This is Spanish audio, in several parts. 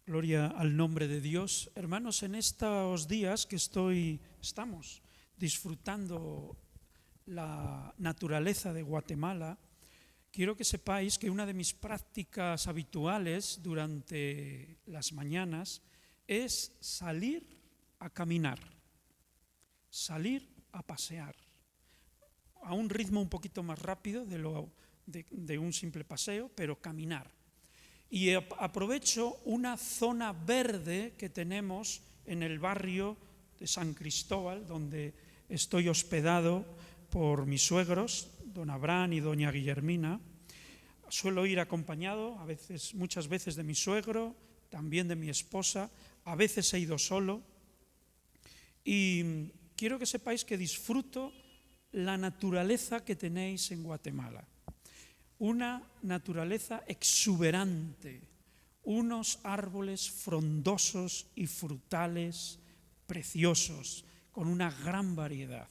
Gloria al nombre de Dios. Hermanos, en estos días que estamos disfrutando la naturaleza de Guatemala, quiero que sepáis que una de mis prácticas habituales durante las mañanas es salir a caminar, salir a pasear, a un ritmo un poquito más rápido de un simple paseo, pero caminar. Y aprovecho una zona verde que tenemos en el barrio de San Cristóbal, donde estoy hospedado por mis suegros, don Abraham y doña Guillermina. Suelo ir acompañado, muchas veces de mi suegro, también de mi esposa, a veces he ido solo. Y quiero que sepáis que disfruto la naturaleza que tenéis en Guatemala. Una naturaleza exuberante, unos árboles frondosos y frutales preciosos, con una gran variedad.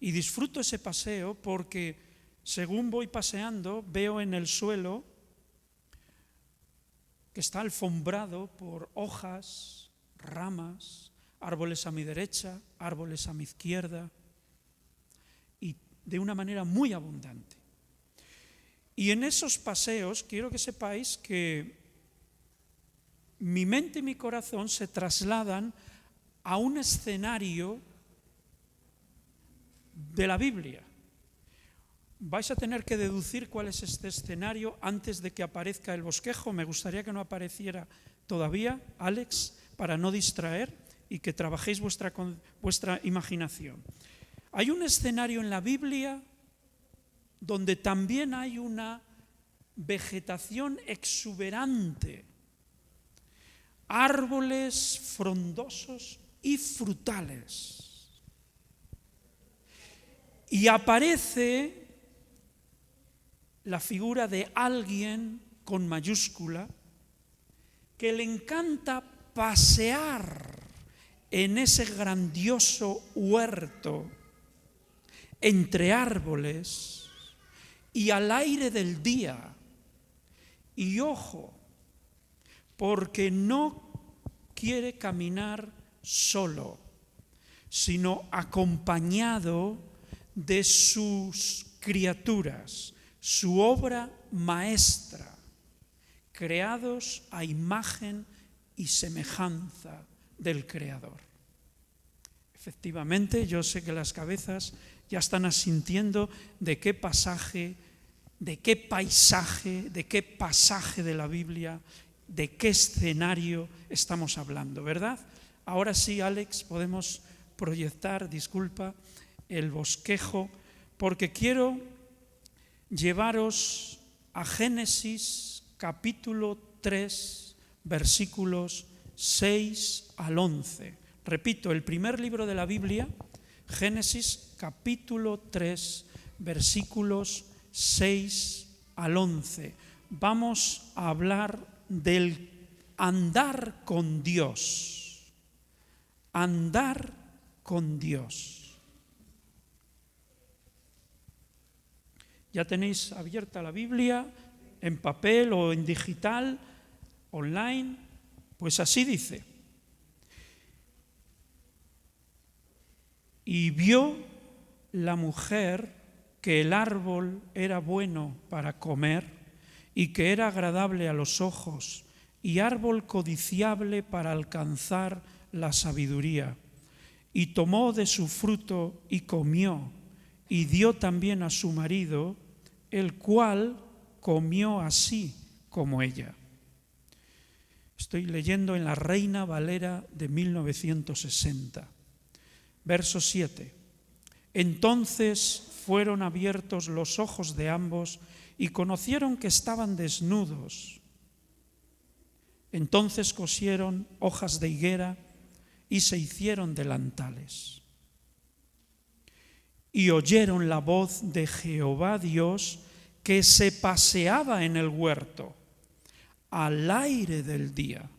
Y disfruto ese paseo porque según voy paseando veo en el suelo que está alfombrado por hojas, ramas, árboles a mi derecha, árboles a mi izquierda, y de una manera muy abundante. Y en esos paseos quiero que sepáis que mi mente y mi corazón se trasladan a un escenario de la Biblia. Vais a tener que deducir cuál es este escenario antes de que aparezca el bosquejo. Me gustaría que no apareciera todavía, Alex, para no distraer y que trabajéis vuestra imaginación. Hay un escenario en la Biblia donde también hay una vegetación exuberante, árboles frondosos y frutales. Y aparece la figura de alguien con mayúscula que le encanta pasear en ese grandioso huerto entre árboles y al aire del día. Y ojo, porque no quiere caminar solo, sino acompañado de sus criaturas, su obra maestra, creados a imagen y semejanza del Creador. Efectivamente, yo sé que las cabezas ya están asintiendo de qué pasaje, de qué paisaje, de qué pasaje de la Biblia, de qué escenario estamos hablando, ¿verdad? Ahora sí, Alex, podemos proyectar, disculpa, el bosquejo, porque quiero llevaros a Génesis capítulo 3, versículos 6 al 11. Repito, el primer libro de la Biblia, Génesis capítulo 3, versículos 6 al 11. Vamos a hablar del andar con Dios. Andar con Dios. Ya tenéis abierta la Biblia en papel o en digital, online, pues así dice. Y vio la mujer que el árbol era bueno para comer y que era agradable a los ojos y árbol codiciable para alcanzar la sabiduría. Y tomó de su fruto y comió y dio también a su marido, el cual comió así como ella. Estoy leyendo en la Reina Valera de 1960. Verso 7. Entonces fueron abiertos los ojos de ambos y conocieron que estaban desnudos. Entonces cosieron hojas de higuera y se hicieron delantales. Y oyeron la voz de Jehová Dios que se paseaba en el huerto al aire del día.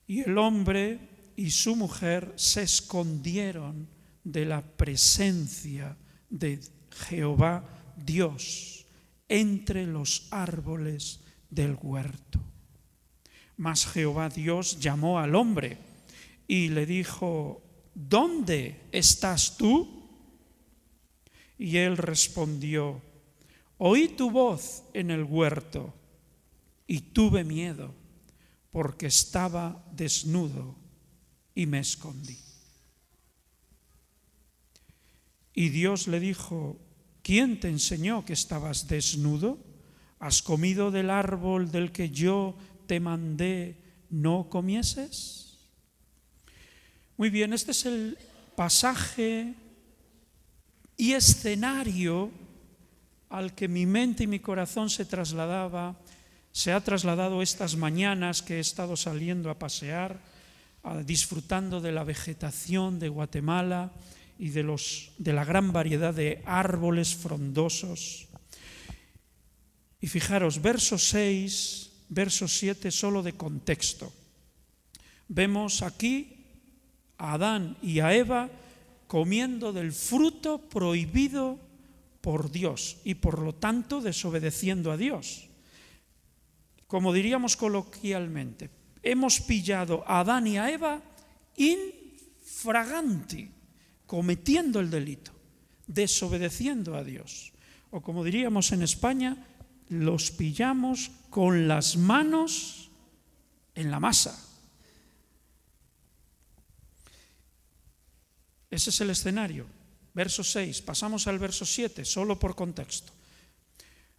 Y el hombre y su mujer se escondieron de la presencia de Jehová Dios entre los árboles del huerto. Mas Jehová Dios llamó al hombre y le dijo: ¿dónde estás tú? Y él respondió: oí tu voz en el huerto y tuve miedo, porque estaba desnudo y me escondí. Y Dios le dijo: ¿quién te enseñó que estabas desnudo? ¿Has comido del árbol del que yo te mandé no comieses? Muy bien, este es el pasaje y escenario al que mi mente y mi corazón se ha trasladado estas mañanas que he estado saliendo a pasear, disfrutando de la vegetación de Guatemala y de la gran variedad de árboles frondosos. Y fijaros, verso 6, verso 7, solo de contexto. Vemos aquí a Adán y a Eva comiendo del fruto prohibido por Dios y por lo tanto desobedeciendo a Dios. Como diríamos coloquialmente, hemos pillado a Adán y a Eva infraganti, cometiendo el delito, desobedeciendo a Dios. O como diríamos en España, los pillamos con las manos en la masa. Ese es el escenario. Verso 6, pasamos al verso 7, solo por contexto.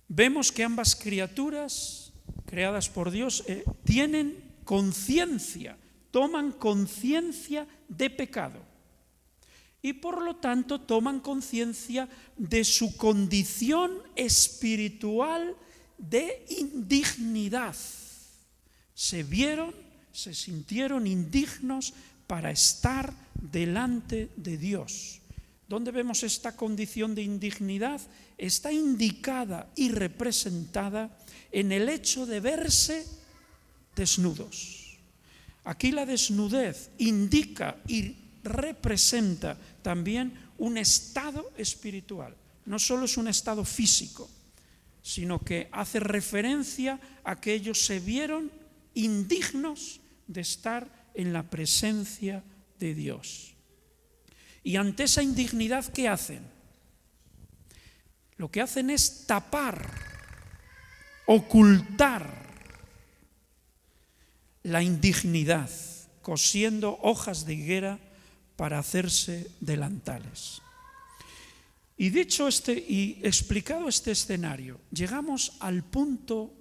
Vemos que ambas criaturas creadas por Dios tienen conciencia, toman conciencia de pecado y por lo tanto toman conciencia de su condición espiritual de indignidad. Se sintieron indignos para estar delante de Dios. ¿Dónde vemos esta condición de indignidad? Está indicada y representada en el hecho de verse desnudos. Aquí la desnudez indica y representa también un estado espiritual. No solo es un estado físico, sino que hace referencia a que ellos se vieron indignos de estar en la presencia de Dios. Y ante esa indignidad, ¿qué hacen? Lo que hacen es tapar, ocultar la indignidad, cosiendo hojas de higuera para hacerse delantales. Y dicho y explicado este escenario, llegamos al punto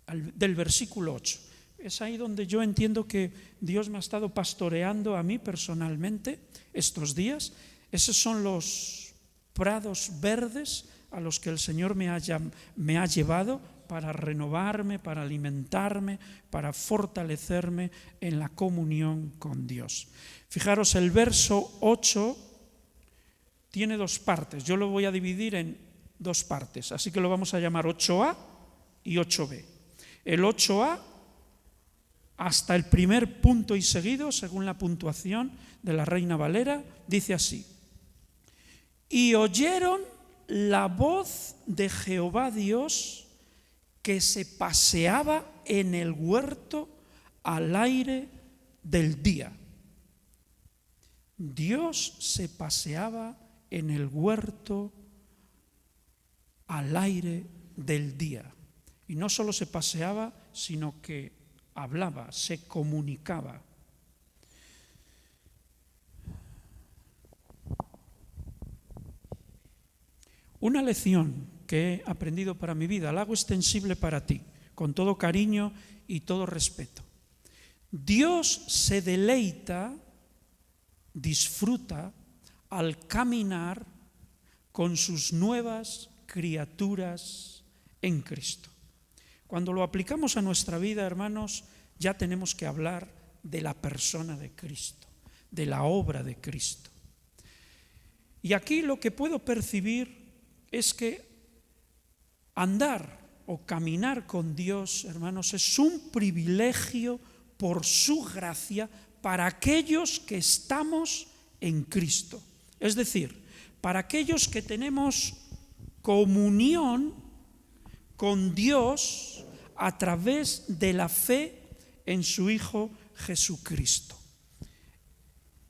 del versículo 8. Es ahí donde yo entiendo que Dios me ha estado pastoreando a mí personalmente estos días. Esos son los prados verdes a los que el Señor me ha llevado para renovarme, para alimentarme, para fortalecerme en la comunión con Dios. Fijaros, el verso 8 tiene dos partes. Yo lo voy a dividir en dos partes, así que lo vamos a llamar 8a y 8b. El 8a, hasta el primer punto y seguido, según la puntuación de la Reina Valera, dice así: y oyeron la voz de Jehová Dios que se paseaba en el huerto al aire del día. Dios se paseaba en el huerto al aire del día. Y no solo se paseaba, sino que hablaba, se comunicaba. Una lección que he aprendido para mi vida, la hago extensible para ti, con todo cariño y todo respeto. Dios se deleita, disfruta al caminar con sus nuevas criaturas en Cristo. Cuando lo aplicamos a nuestra vida, hermanos, ya tenemos que hablar de la persona de Cristo, de la obra de Cristo. Y aquí lo que puedo percibir es que andar o caminar con Dios, hermanos, es un privilegio por su gracia para aquellos que estamos en Cristo. Es decir, para aquellos que tenemos comunión con Dios a través de la fe en su Hijo Jesucristo.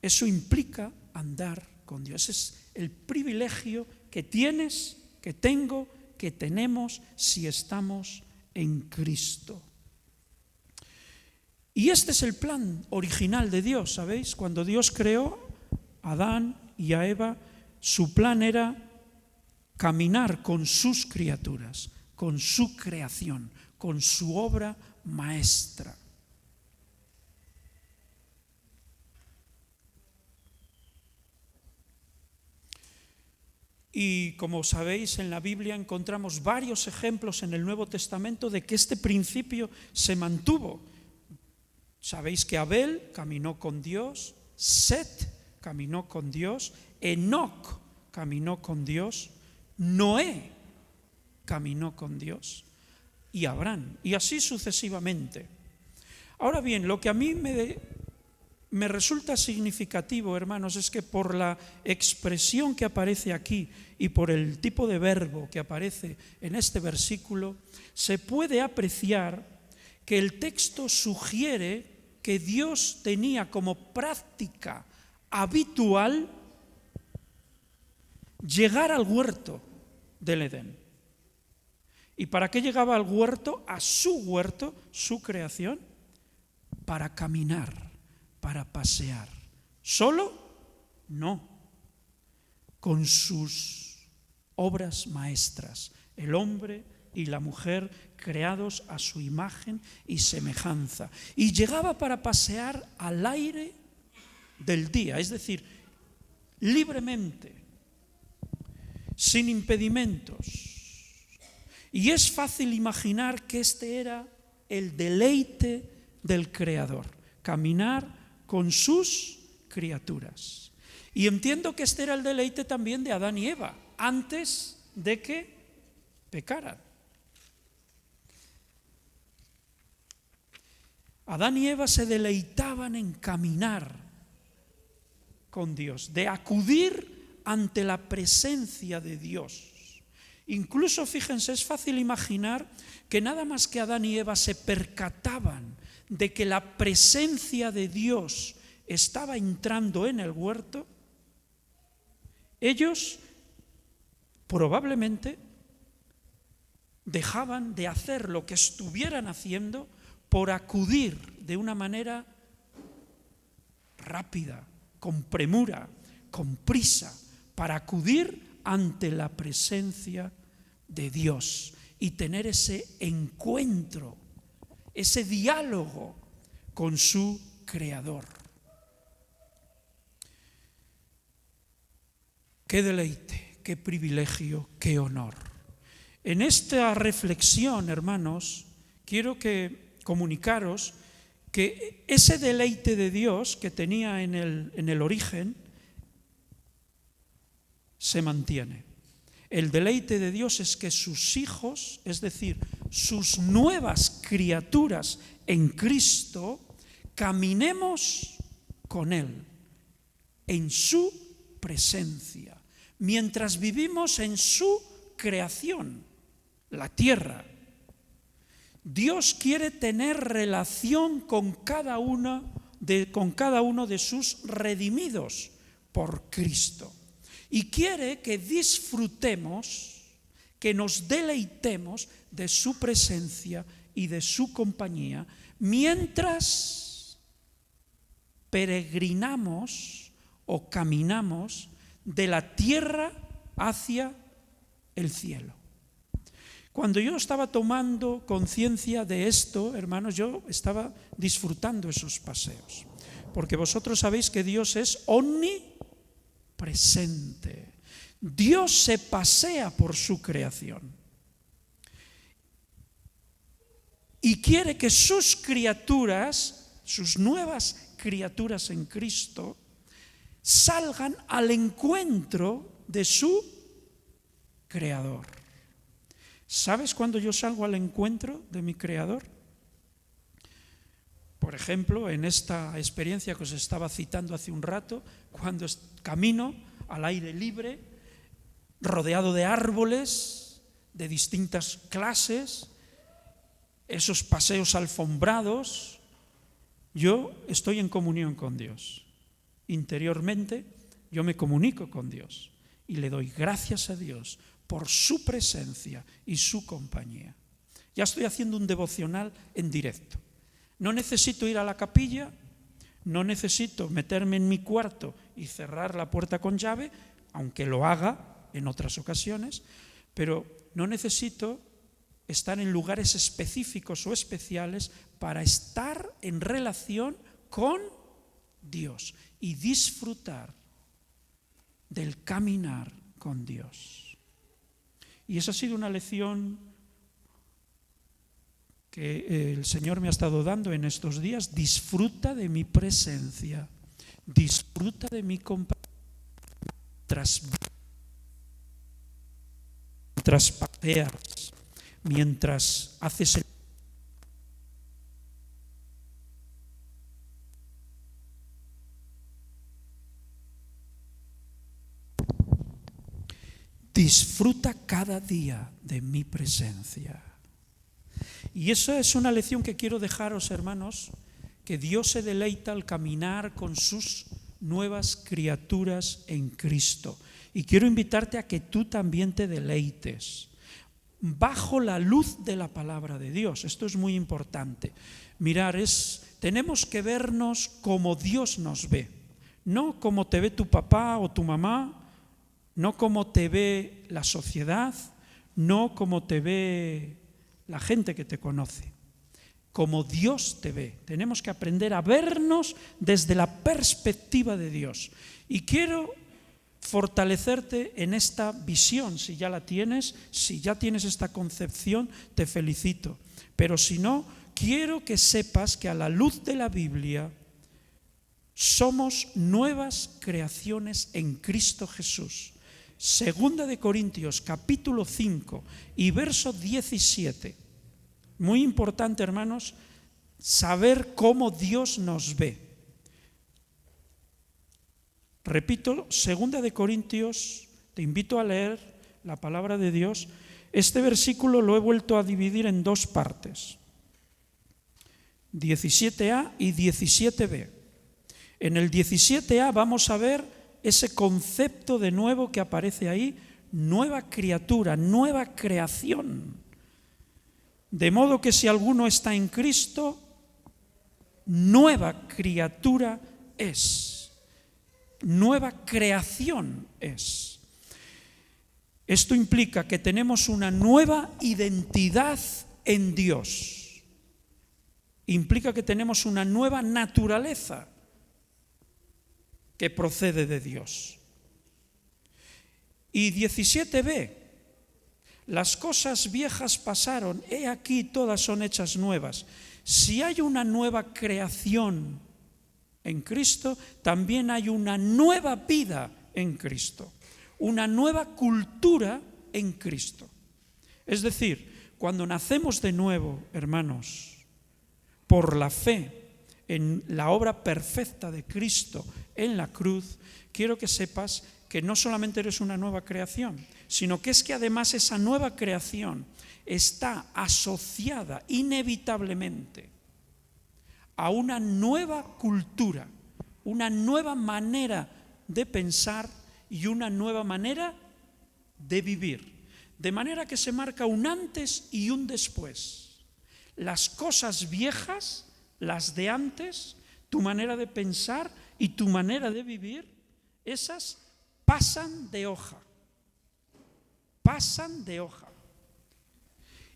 Eso implica andar con Dios. Ese es el privilegio que tienes, que tengo, que tenemos si estamos en Cristo. Y este es el plan original de Dios, ¿sabéis? Cuando Dios creó a Adán y a Eva, su plan era caminar con sus criaturas, con su creación, con su obra maestra. Y como sabéis, en la Biblia encontramos varios ejemplos en el Nuevo Testamento de que este principio se mantuvo. Sabéis que Abel caminó con Dios, Set caminó con Dios, Enoc caminó con Dios, Noé caminó con Dios y Abraham, y así sucesivamente. Ahora bien, lo que a mí me resulta significativo, hermanos, es que por la expresión que aparece aquí y por el tipo de verbo que aparece en este versículo, se puede apreciar que el texto sugiere que Dios tenía como práctica habitual llegar al huerto del Edén. ¿Y para qué llegaba al huerto? A su huerto, su creación, para caminar, para pasear. ¿Solo? No. Con sus obras maestras, el hombre y la mujer creados a su imagen y semejanza. Y llegaba para pasear al aire del día, es decir, libremente, sin impedimentos. Y es fácil imaginar que este era el deleite del Creador, caminar con sus criaturas. Y entiendo que este era el deleite también de Adán y Eva, antes de que pecaran. Adán y Eva se deleitaban en caminar con Dios, de acudir ante la presencia de Dios. Incluso, fíjense, es fácil imaginar que nada más que Adán y Eva se percataban de que la presencia de Dios estaba entrando en el huerto, ellos probablemente dejaban de hacer lo que estuvieran haciendo por acudir de una manera rápida, con premura, con prisa, para acudir ante la presencia de Dios y tener ese encuentro, ese diálogo con su Creador. Qué deleite, qué privilegio, qué honor. En esta reflexión, hermanos, quiero comunicaros que ese deleite de Dios que tenía en el origen se mantiene. El deleite de Dios es que sus hijos, es decir, sus nuevas criaturas en Cristo, caminemos con Él, en su presencia, mientras vivimos en su creación, la tierra. Dios quiere tener relación con cada uno de sus redimidos por Cristo. Y quiere que disfrutemos, que nos deleitemos de su presencia y de su compañía, mientras peregrinamos o caminamos de la tierra hacia el cielo. Cuando yo estaba tomando conciencia de esto, hermanos, yo estaba disfrutando esos paseos. Porque vosotros sabéis que Dios es omnipresente. Dios se pasea por su creación. Y quiere que sus criaturas, sus nuevas criaturas en Cristo, salgan al encuentro de su Creador. ¿Sabes cuándo yo salgo al encuentro de mi Creador? Por ejemplo, en esta experiencia que os estaba citando hace un rato, cuando camino al aire libre, rodeado de árboles de distintas clases, esos paseos alfombrados, Yo estoy en comunión con Dios. Interiormente yo me comunico con Dios y le doy gracias a Dios por su presencia y su compañía. Ya estoy haciendo un devocional en directo. No necesito ir a la capilla, no necesito meterme en mi cuarto y cerrar la puerta con llave, aunque lo haga en otras ocasiones, pero no necesito estar en lugares específicos o especiales para estar en relación con Dios y disfrutar del caminar con Dios. Y esa ha sido una lección que el Señor me ha estado dando en estos días. Disfruta de mi presencia, disfruta de mi compañía, mientras paseas, mientras haces el... Disfruta cada día de mi presencia. Y eso es una lección que quiero dejaros, hermanos, que Dios se deleita al caminar con sus nuevas criaturas en Cristo. Y quiero invitarte a que tú también te deleites bajo la luz de la palabra de Dios. Esto es muy importante. Mirar, tenemos que vernos como Dios nos ve, no como te ve tu papá o tu mamá, no como te ve la sociedad, no como te ve la gente que te conoce, como Dios te ve. Tenemos que aprender a vernos desde la perspectiva de Dios. Y quiero fortalecerte en esta visión. Si ya la tienes, si ya tienes esta concepción, te felicito. Pero si no, quiero que sepas que a la luz de la Biblia somos nuevas creaciones en Cristo Jesús. Segunda de Corintios, capítulo 5 y verso 17. Muy importante, hermanos, saber cómo Dios nos ve. Repito, Segunda de Corintios, te invito a leer la palabra de Dios. Este versículo lo he vuelto a dividir en dos partes, 17a y 17b. En el 17a vamos a ver ese concepto de nuevo que aparece ahí, nueva criatura, nueva creación. De modo que si alguno está en Cristo, nueva criatura es, nueva creación es. Esto implica que tenemos una nueva identidad en Dios. Implica que tenemos una nueva naturaleza que procede de Dios. Y 17b, las cosas viejas pasaron, he aquí todas son hechas nuevas. Si hay una nueva creación en Cristo, también hay una nueva vida en Cristo, una nueva cultura en Cristo. Es decir, cuando nacemos de nuevo, hermanos, por la fe en la obra perfecta de Cristo en la cruz, quiero que sepas que no solamente eres una nueva creación, sino que es que además esa nueva creación está asociada inevitablemente a una nueva cultura, una nueva manera de pensar y una nueva manera de vivir. De manera que se marca un antes y un después. Las cosas viejas, las de antes, tu manera de pensar y tu manera de vivir, esas pasan de hoja. Pasan de hoja.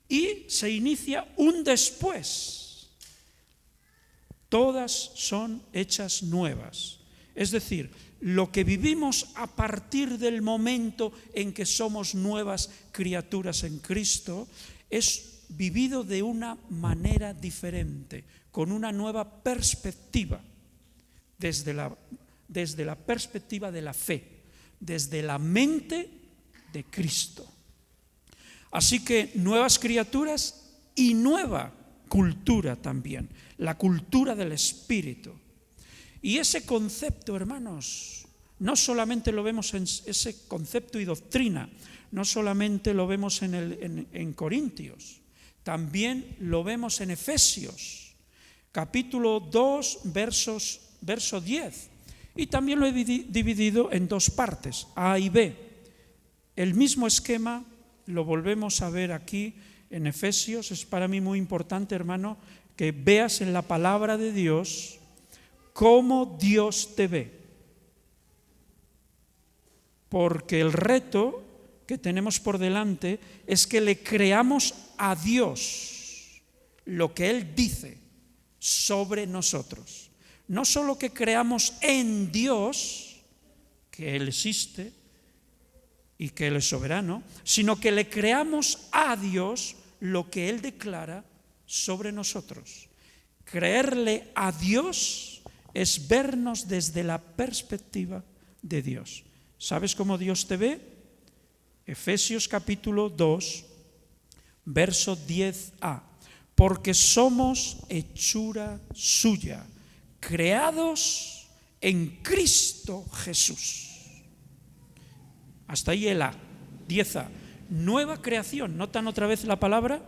Y se inicia un después. Todas son hechas nuevas. Es decir, lo que vivimos a partir del momento en que somos nuevas criaturas en Cristo es vivido de una manera diferente, con una nueva perspectiva, desde la perspectiva de la fe, desde la mente de Cristo. Así que nuevas criaturas y nueva cultura también, la cultura del Espíritu. Y ese concepto, hermanos, no solamente lo vemos en ese concepto y doctrina, no solamente lo vemos en Corintios, también lo vemos en Efesios. capítulo 2, verso 10. Y también lo he dividido en dos partes, A y B. El mismo esquema lo volvemos a ver aquí en Efesios. Es para mí muy importante, hermano, que veas en la palabra de Dios cómo Dios te ve. Porque el reto que tenemos por delante es que le creamos a Dios lo que Él dice sobre nosotros. No solo que creamos en Dios, que Él existe y que Él es soberano, sino que le creamos a Dios lo que Él declara sobre nosotros. Creerle a Dios es vernos desde la perspectiva de Dios. ¿Sabes cómo Dios te ve? Efesios capítulo 2, verso 10a. Porque somos hechura suya, creados en Cristo Jesús. Hasta ahí el A. 10a. Nueva creación. ¿Notan otra vez la palabra?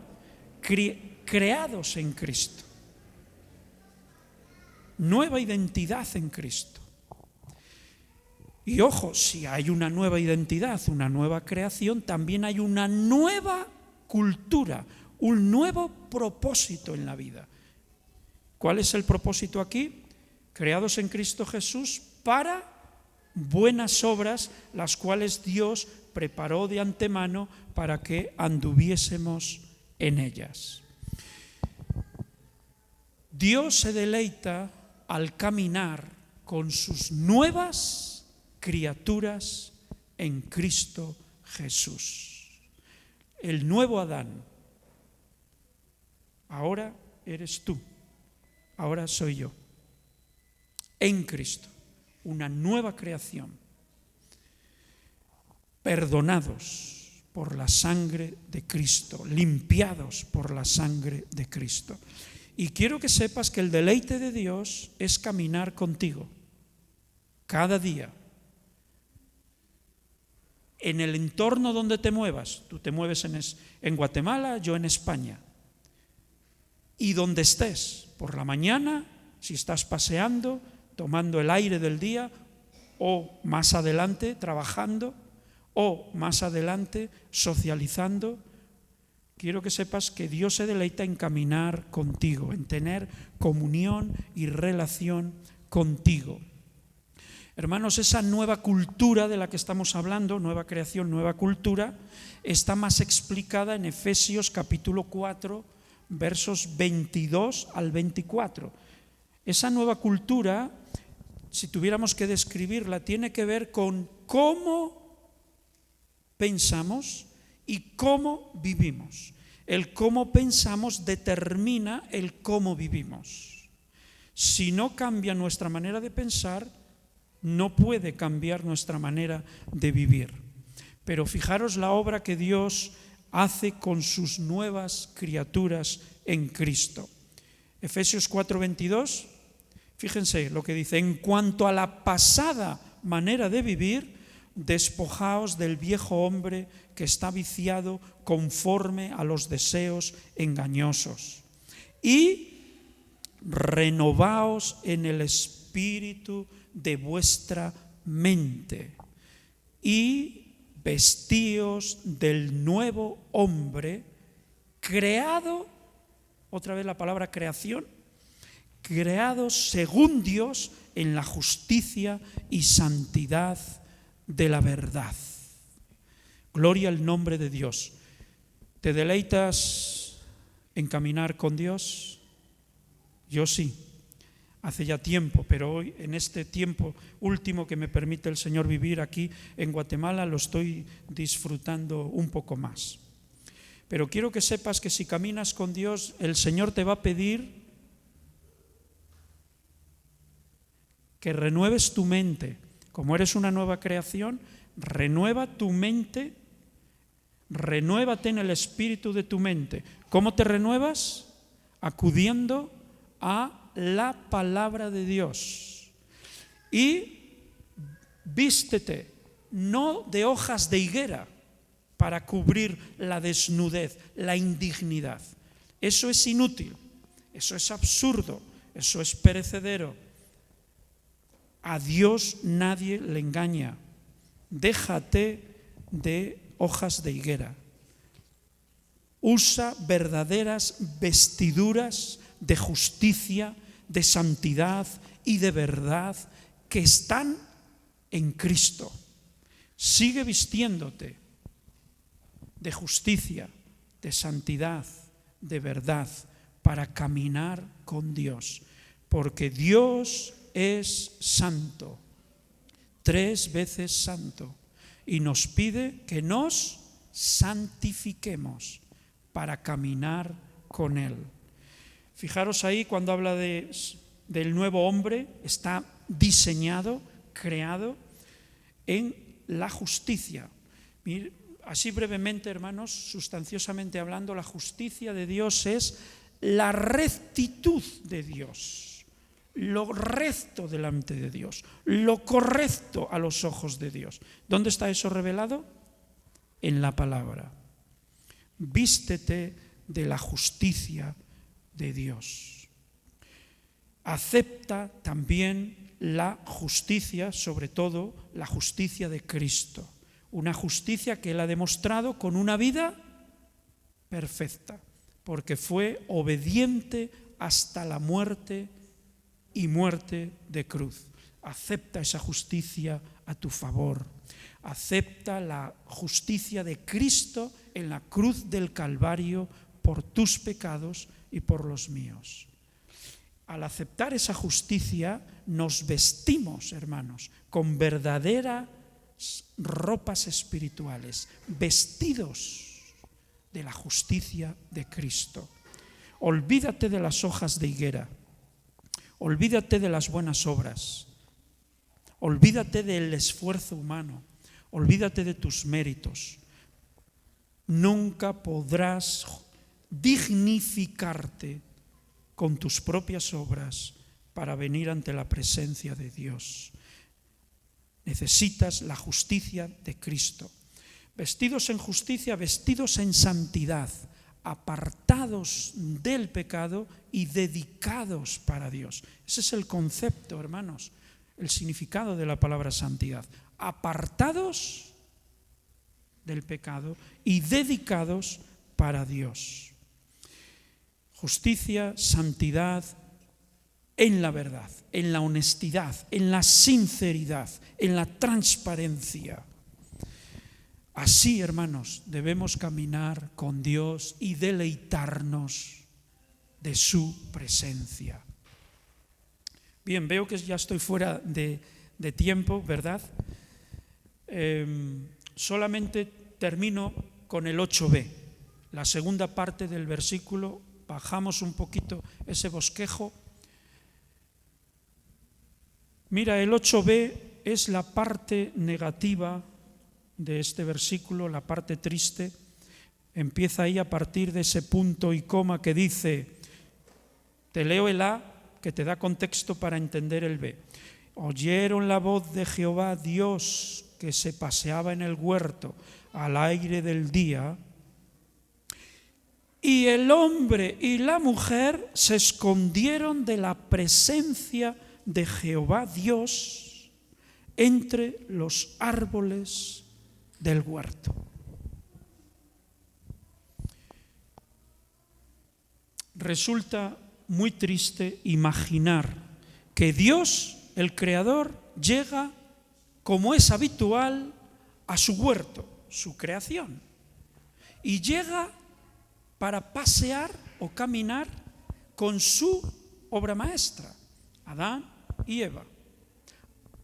Creados en Cristo. Nueva identidad en Cristo. Y ojo, si hay una nueva identidad, una nueva creación, también hay una nueva cultura, un nuevo propósito en la vida. ¿Cuál es el propósito aquí? Creados en Cristo Jesús para buenas obras, las cuales Dios preparó de antemano para que anduviésemos en ellas. Dios se deleita al caminar con sus nuevas criaturas en Cristo Jesús. El nuevo Adán. Ahora eres tú, ahora soy yo, en Cristo, una nueva creación, perdonados por la sangre de Cristo, limpiados por la sangre de Cristo. Y quiero que sepas que el deleite de Dios es caminar contigo, cada día, en el entorno donde te muevas. Tú te mueves en Guatemala, yo en España. Y donde estés, por la mañana, si estás paseando, tomando el aire del día, o más adelante trabajando, o más adelante socializando, quiero que sepas que Dios se deleita en caminar contigo, en tener comunión y relación contigo. Hermanos, esa nueva cultura de la que estamos hablando, nueva creación, nueva cultura, está más explicada en Efesios capítulo 4, versos 22 al 24. Esa nueva cultura, si tuviéramos que describirla, tiene que ver con cómo pensamos y cómo vivimos. El cómo pensamos determina el cómo vivimos. Si no cambia nuestra manera de pensar, no puede cambiar nuestra manera de vivir. Pero fijaros la obra que Dios hace con sus nuevas criaturas en Cristo. Efesios 4:22, fíjense lo que dice: en cuanto a la pasada manera de vivir, despojaos del viejo hombre que está viciado conforme a los deseos engañosos y renovaos en el espíritu de vuestra mente y vestíos del nuevo hombre creado, otra vez la palabra creación, creado según Dios en la justicia y santidad de la verdad. Gloria al nombre de Dios. ¿Te deleitas en caminar con Dios? Yo sí, hace ya tiempo, pero hoy, en este tiempo último que me permite el Señor vivir aquí en Guatemala, lo estoy disfrutando un poco más. Pero quiero que sepas que si caminas con Dios, el Señor te va a pedir que renueves tu mente. Como eres una nueva creación, renueva tu mente, renuévate en el espíritu de tu mente. ¿Cómo te renuevas? Acudiendo a la palabra de Dios. Y vístete, no de hojas de higuera para cubrir la desnudez, la indignidad. Eso es inútil, eso es absurdo. eso es perecedero. A Dios nadie le engaña. Déjate de hojas de higuera. Usa verdaderas vestiduras de justicia, de santidad y de verdad que están en Cristo. Sigue vistiéndote de justicia, de santidad, de verdad, para caminar con Dios. Porque Dios es santo, 3 veces santo, y nos pide que nos santifiquemos para caminar con Él. Fijaros ahí cuando habla del nuevo hombre, está diseñado, creado en la justicia. Así brevemente, hermanos, sustanciosamente hablando, la justicia de Dios es la rectitud de Dios, lo recto delante de Dios, lo correcto a los ojos de Dios. ¿Dónde está eso revelado? En la palabra. Vístete de la justicia de Dios. Acepta también la justicia, sobre todo la justicia de Cristo. Una justicia que Él ha demostrado con una vida perfecta, porque fue obediente hasta la muerte y muerte de cruz. Acepta esa justicia a tu favor. Acepta la justicia de Cristo en la cruz del Calvario por tus pecados y por los míos. Al aceptar esa justicia, nos vestimos, hermanos, con verdaderas ropas espirituales, vestidos de la justicia de Cristo. Olvídate de las hojas de higuera, olvídate de las buenas obras, olvídate del esfuerzo humano, olvídate de tus méritos. Nunca podrás dignificarte con tus propias obras para venir ante la presencia de Dios. Necesitas la justicia de Cristo. Vestidos en justicia, vestidos en santidad, apartados del pecado y dedicados para Dios. Ese es el concepto, hermanos, el significado de la palabra santidad. Apartados del pecado y dedicados para Dios. Justicia, santidad en la verdad, en la honestidad, en la sinceridad, en la transparencia. Así, hermanos, debemos caminar con Dios y deleitarnos de su presencia. Bien, veo que ya estoy fuera de tiempo, ¿verdad? Solamente termino con el 8b, la segunda parte del versículo. Bajamos un poquito ese bosquejo. Mira, el 8b es la parte negativa de este versículo, la parte triste. Empieza ahí a partir de ese punto y coma que dice, te leo el A, que te da contexto para entender el B. Oyeron la voz de Jehová Dios que se paseaba en el huerto al aire del día, y el hombre y la mujer se escondieron de la presencia de Jehová Dios entre los árboles del huerto. Resulta muy triste imaginar que Dios, el Creador, llega, como es habitual, a su huerto, su creación, y llega para pasear o caminar con su obra maestra, Adán y Eva,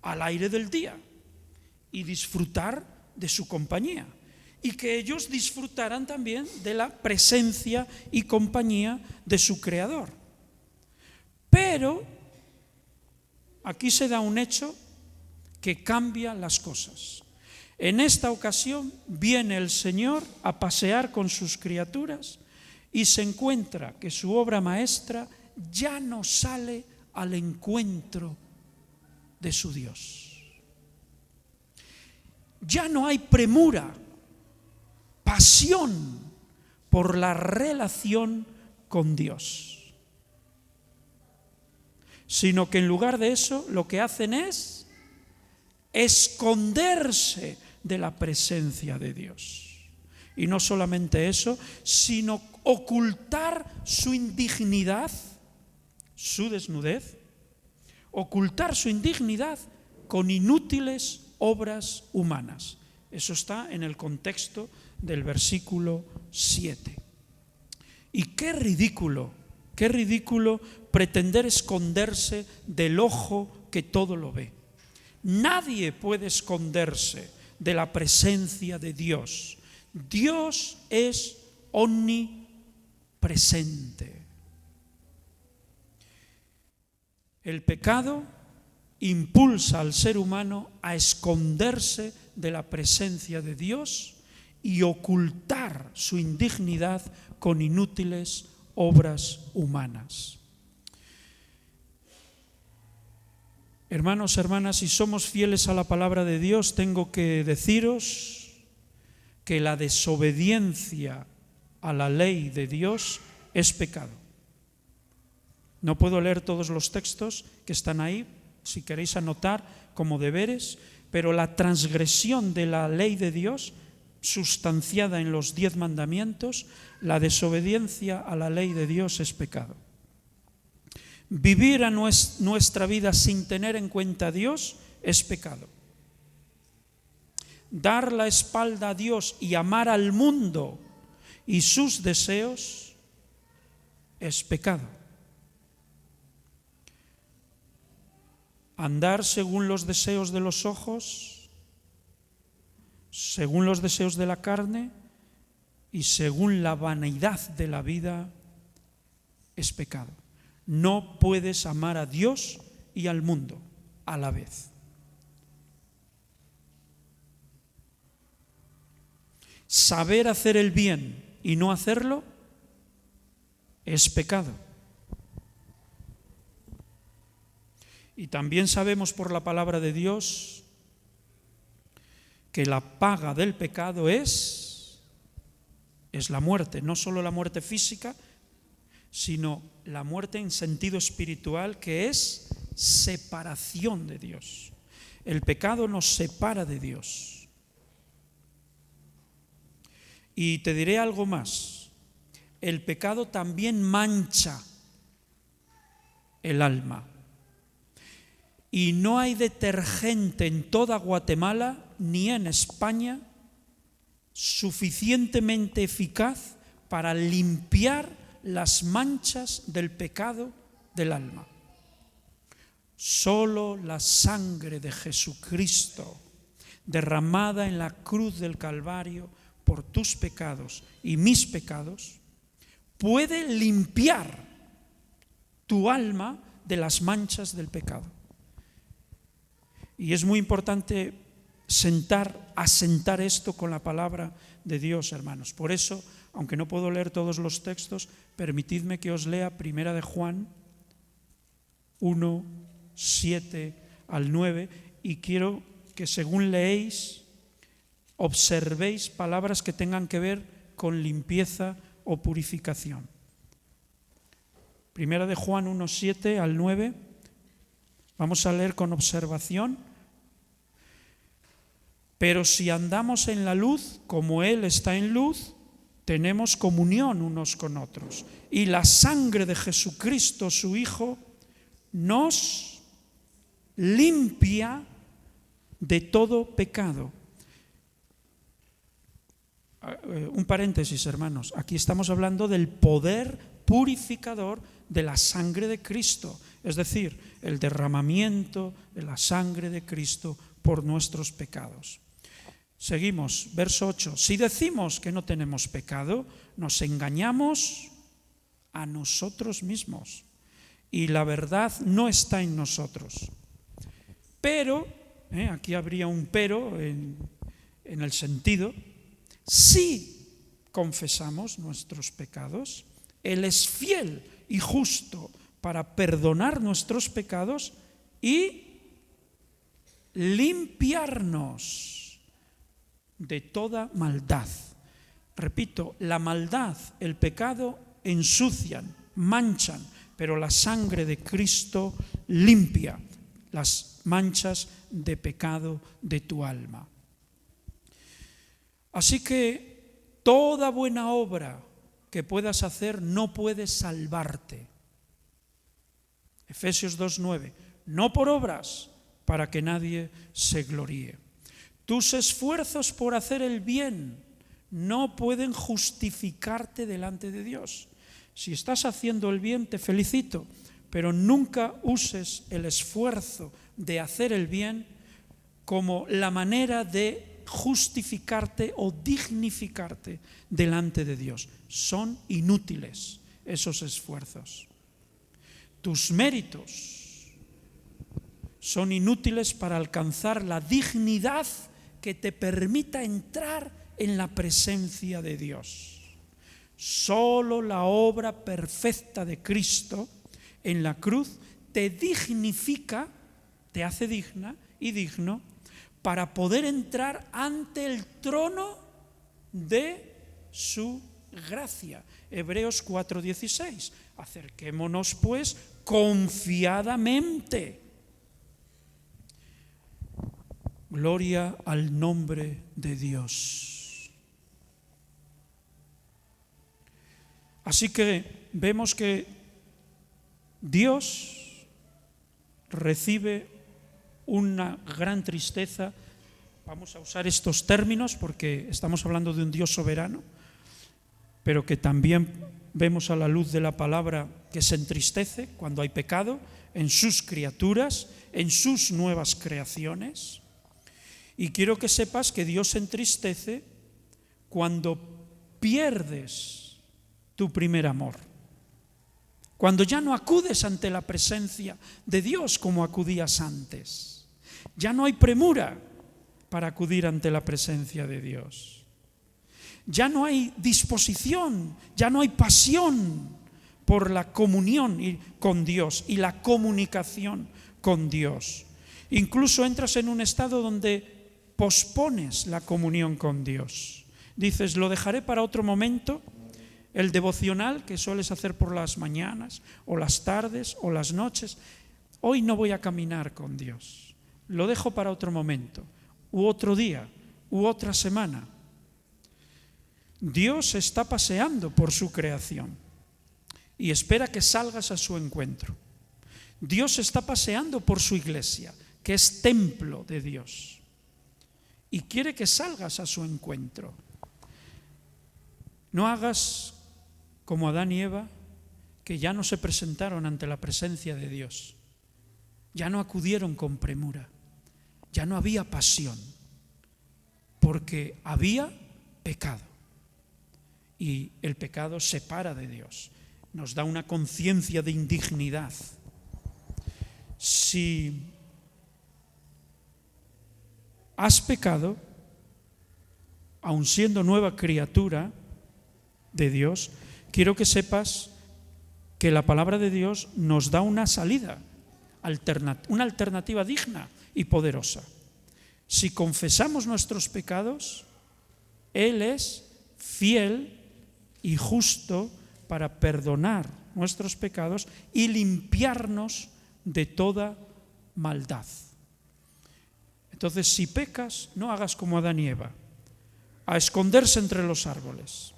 al aire del día, y disfrutar de su compañía, y que ellos disfrutaran también de la presencia y compañía de su Creador. Pero aquí se da un hecho que cambia las cosas. En esta ocasión viene el Señor a pasear con sus criaturas y se encuentra que su obra maestra ya no sale al encuentro de su Dios. Ya no hay premura, pasión por la relación con Dios. sino que en lugar de eso lo que hacen es esconderse de la presencia de Dios. Y no solamente eso, sino ocultar su indignidad, su desnudez, ocultar su indignidad con inútiles obras humanas. Eso está en el contexto del versículo 7. Y qué ridículo pretender esconderse del ojo que todo lo ve. Nadie puede esconderse de la presencia de Dios. Dios es omnipresente. El pecado impulsa al ser humano a esconderse de la presencia de Dios y ocultar su indignidad con inútiles obras humanas. Hermanos, hermanas, si somos fieles a la palabra de Dios, tengo que deciros que la desobediencia a la ley de Dios es pecado. No puedo leer todos los textos que están ahí, si queréis anotar como deberes, pero la transgresión de la ley de Dios, sustanciada en los 10 mandamientos, la desobediencia a la ley de Dios es pecado. Vivir a nuestra vida sin tener en cuenta a Dios es pecado. Dar la espalda a Dios y amar al mundo y sus deseos es pecado. Andar según los deseos de los ojos, según los deseos de la carne y según la vanidad de la vida es pecado. No puedes amar a Dios y al mundo a la vez. Saber hacer el bien y no hacerlo es pecado. Y también sabemos por la palabra de Dios que la paga del pecado es la muerte, no solo la muerte física, sino la muerte en sentido espiritual, que es separación de Dios. El pecado nos separa de Dios. Y te diré algo más, el pecado también mancha el alma. Y no hay detergente en toda Guatemala ni en España suficientemente eficaz para limpiar las manchas del pecado del alma. Solo la sangre de Jesucristo, derramada en la cruz del Calvario por tus pecados y mis pecados, puede limpiar tu alma de las manchas del pecado. Y es muy importante asentar esto con la palabra de Dios, hermanos. Por eso, aunque no puedo leer todos los textos, permitidme que os lea 1 de Juan 1, 7 al 9, y quiero que según leéis, observéis palabras que tengan que ver con limpieza o purificación. 1 de Juan 1, 7 al 9, vamos a leer con observación. Pero si andamos en la luz, como Él está en luz, tenemos comunión unos con otros. Y la sangre de Jesucristo, su Hijo, nos limpia de todo pecado. Un paréntesis, hermanos. Aquí estamos hablando del poder purificador de la sangre de Cristo. Es decir, el derramamiento de la sangre de Cristo por nuestros pecados. Seguimos, verso 8. Si decimos que no tenemos pecado, nos engañamos a nosotros mismos y la verdad no está en nosotros. Pero, aquí habría un pero en el sentido, si confesamos nuestros pecados, Él es fiel y justo para perdonar nuestros pecados y limpiarnos de toda maldad. Repito, la maldad, el pecado ensucian, manchan, pero la sangre de Cristo limpia las manchas de pecado de tu alma. Así que toda buena obra que puedas hacer no puede salvarte. Efesios 2:9, no por obras, para que nadie se gloríe. Tus esfuerzos por hacer el bien no pueden justificarte delante de Dios. Si estás haciendo el bien, te felicito, pero nunca uses el esfuerzo de hacer el bien como la manera de justificarte o dignificarte delante de Dios. Son inútiles esos esfuerzos. Tus méritos son inútiles para alcanzar la dignidad que te permita entrar en la presencia de Dios. Solo la obra perfecta de Cristo en la cruz te dignifica, te hace digna y digno para poder entrar ante el trono de su gracia. Hebreos 4:16. Acerquémonos pues confiadamente. Gloria al nombre de Dios. Así que vemos que Dios recibe una gran tristeza. Vamos a usar estos términos porque estamos hablando de un Dios soberano, pero que también vemos a la luz de la palabra que se entristece cuando hay pecado en sus criaturas, en sus nuevas creaciones. Y quiero que sepas que Dios se entristece cuando pierdes tu primer amor, cuando ya no acudes ante la presencia de Dios como acudías antes. Ya no hay premura para acudir ante la presencia de Dios. Ya no hay disposición, ya no hay pasión por la comunión con Dios y la comunicación con Dios. Incluso entras en un estado donde pospones la comunión con Dios. Dices, lo dejaré para otro momento, el devocional que sueles hacer por las mañanas, o las tardes, o las noches. Hoy no voy a caminar con Dios. Lo dejo para otro momento, u otro día, u otra semana. Dios está paseando por su creación y espera que salgas a su encuentro. Dios está paseando por su iglesia, que es templo de Dios, y quiere que salgas a su encuentro. No hagas como Adán y Eva, que ya no se presentaron ante la presencia de Dios, ya no acudieron con premura, ya no había pasión, porque había pecado. Y el pecado separa de Dios, nos da una conciencia de indignidad. Si has pecado, aun siendo nueva criatura de Dios, quiero que sepas que la palabra de Dios nos da una salida, una alternativa digna y poderosa. Si confesamos nuestros pecados, Él es fiel y justo para perdonar nuestros pecados y limpiarnos de toda maldad. Entonces, si pecas, no hagas como Adán y Eva, a esconderse entre los árboles,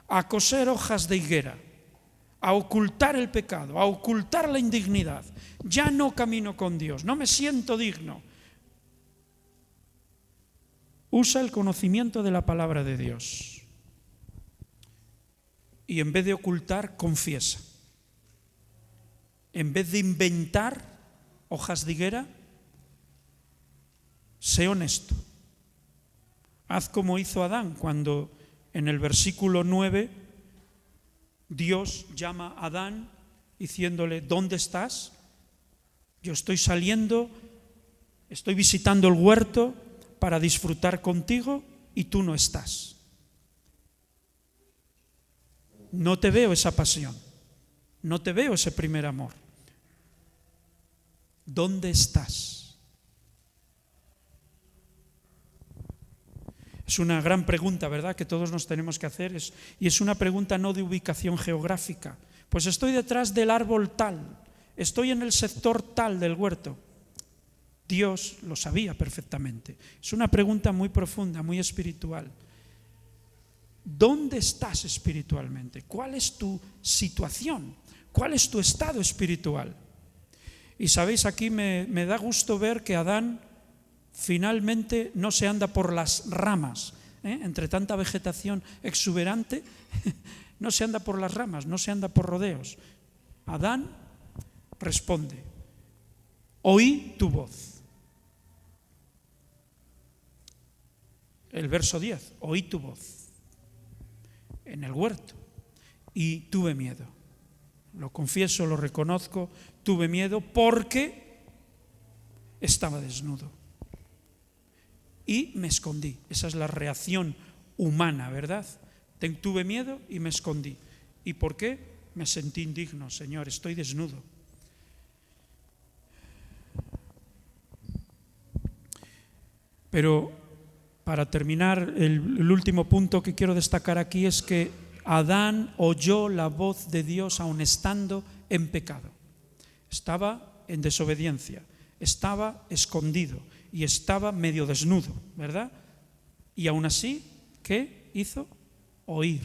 a coser hojas de higuera, a ocultar el pecado, a ocultar la indignidad. Ya no camino con Dios, no me siento digno. Usa el conocimiento de la palabra de Dios y en vez de ocultar, confiesa. En vez de inventar hojas de higuera, sé honesto. Haz como hizo Adán cuando en el versículo 9 Dios llama a Adán diciéndole, ¿dónde estás? Yo estoy saliendo, estoy visitando el huerto para disfrutar contigo y tú no estás. No te veo esa pasión, no te veo ese primer amor. ¿Dónde estás? Es una gran pregunta, ¿verdad?, que todos nos tenemos que hacer, y es una pregunta no de ubicación geográfica, Pues estoy detrás del árbol tal, estoy en el sector tal del huerto. Dios lo sabía perfectamente. Es una pregunta muy profunda, muy espiritual. ¿Dónde estás espiritualmente? ¿Cuál es tu situación? ¿Cuál es tu estado espiritual? Y sabéis, aquí me da gusto ver que Adán finalmente no se anda por las ramas, entre tanta vegetación exuberante, no se anda por las ramas, no se anda por rodeos. Adán responde: oí tu voz. El verso 10, oí tu voz en el huerto y tuve miedo. Lo confieso, lo reconozco, tuve miedo porque estaba desnudo. Y me escondí. Esa es la reacción humana, ¿verdad? Tuve miedo y me escondí. ¿Y por qué? Me sentí indigno, Señor, estoy desnudo. Pero para terminar, el último punto que quiero destacar aquí es que Adán oyó la voz de Dios aun estando en pecado. Estaba en desobediencia, estaba escondido y estaba medio desnudo, ¿verdad? Y aún así, ¿qué hizo? Oír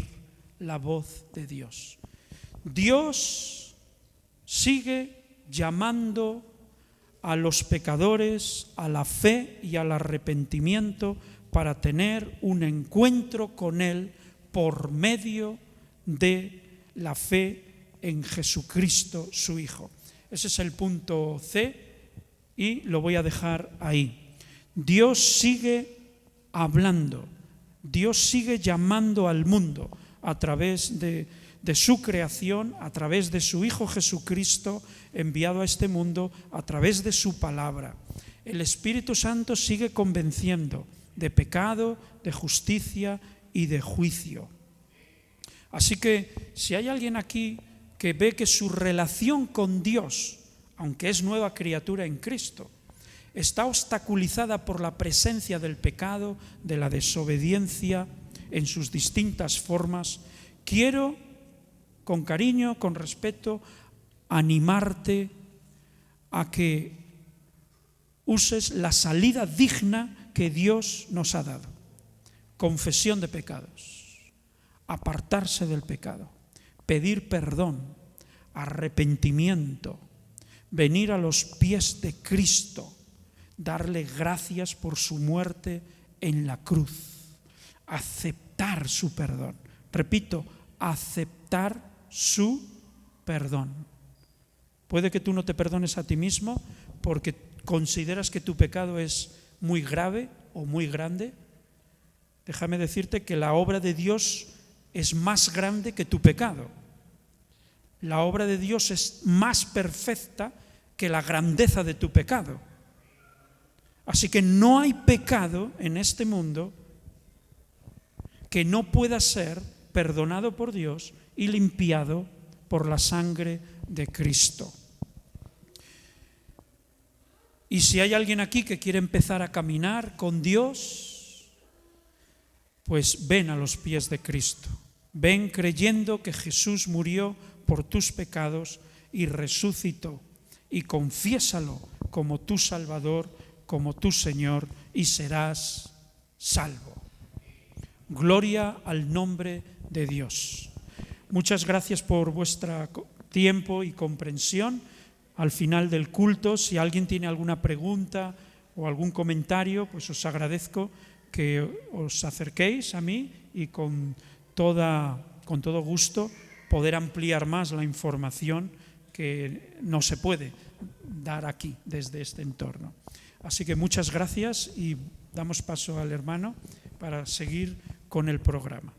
la voz de Dios. Dios sigue llamando a los pecadores a la fe y al arrepentimiento para tener un encuentro con Él por medio de la fe en Jesucristo, su Hijo. Ese es el punto C y lo voy a dejar ahí. Dios sigue hablando, Dios sigue llamando al mundo a través de su creación, a través de su Hijo Jesucristo enviado a este mundo, a través de su palabra. El Espíritu Santo sigue convenciendo de pecado, de justicia y de juicio. Así que si hay alguien aquí que ve que su relación con Dios, aunque es nueva criatura en Cristo, está obstaculizada por la presencia del pecado, de la desobediencia en sus distintas formas, quiero, con cariño, con respeto, animarte a que uses la salida digna que Dios nos ha dado. Confesión de pecados, apartarse del pecado, pedir perdón, arrepentimiento, venir a los pies de Cristo, darle gracias por su muerte en la cruz, aceptar su perdón. Repito, aceptar su perdón. Puede que tú no te perdones a ti mismo porque consideras que tu pecado es muy grave o muy grande. Déjame decirte que la obra de Dios es más grande que tu pecado. La obra de Dios es más perfecta que la grandeza de tu pecado. Así que no hay pecado en este mundo que no pueda ser perdonado por Dios y limpiado por la sangre de Cristo. Y si hay alguien aquí que quiere empezar a caminar con Dios, pues ven a los pies de Cristo. Ven creyendo que Jesús murió por tus pecados y resucitó. Y confiésalo como tu Salvador, como tu Señor, y serás salvo. Gloria al nombre de Dios. Muchas gracias por vuestro tiempo y comprensión. Al final del culto, si alguien tiene alguna pregunta o algún comentario, pues os agradezco que os acerquéis a mí y con todo gusto poder ampliar más la información que no se puede dar aquí desde este entorno. Así que muchas gracias y damos paso al hermano para seguir con el programa.